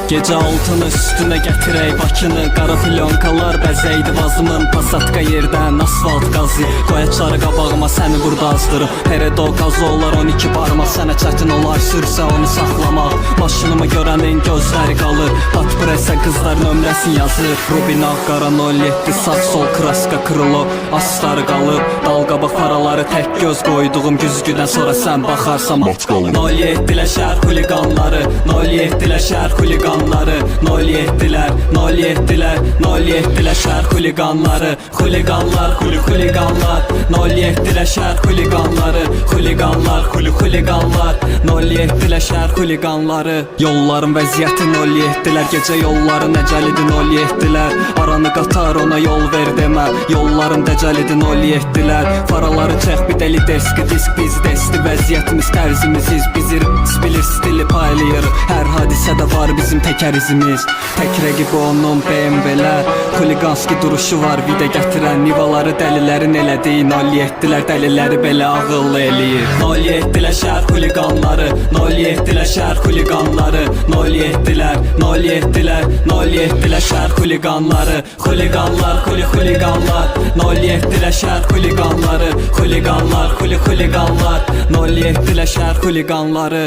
Gecə altını üstünə gətirək Bakını, qara filyonkalar bəzəydi vazımın. Pasatka yerdən asfalt qazı, qoyaçları qabağıma səni burada azdırım. Peredo qazı olar 12 barmaq, sənə çətin olar sürsə onu saxlamaq. Maşınımı görənin gözləri qalır, patpresə qızlar nömrəsini yazır. Rubin Ağqara 07 sağ sol kraska kırılıb, astarı qalıb. Dalqabaq paraları tək göz qoyduğum güzgüdən sonra sən baxarsan mat qalır. 07-lə şəhər xuliqanları, 07-lə şəhər xuliqanları, 07-lər, 07-lər, 07-lər şəhər xuliqanları. Xuliqanlar, xuliqanlar, 07-lər şəhər xuliqanları. Xuliqanlar, xuliqanlar, 07-lər şəhər xuliqanları. Yolların vəziyyəti 07-lər, gecə yolları nəcəlidir 07-lər. Aranı qatar ona yol ver demə, yolların dəcəlidir 07-lər. Faraları çək bir deli deski, disk biz desti, vəziyyətimiz tərzimiziz. Bizi bilir stili paylayır, hər hadisədə var bizim təkər izimiz. Tək rəqibi onun BMW-lər, xuliqanski duruşu var vida gətirən. Nivaları dəlilərin elədiyi 07-lər, dəliləri belə ağıllı eləyir. 07-lər şəhər xuliqanları, 07-lər şəhər xuliqanları, 07-lər, 07-lər, 07-lər şəhər xuliqanları. Xuliqanlar, xuliqanlar, 07-lər şəhər xuliqanları. Xuliqanlar, xuliqanlar, 07-lər şəhər xuliqanları.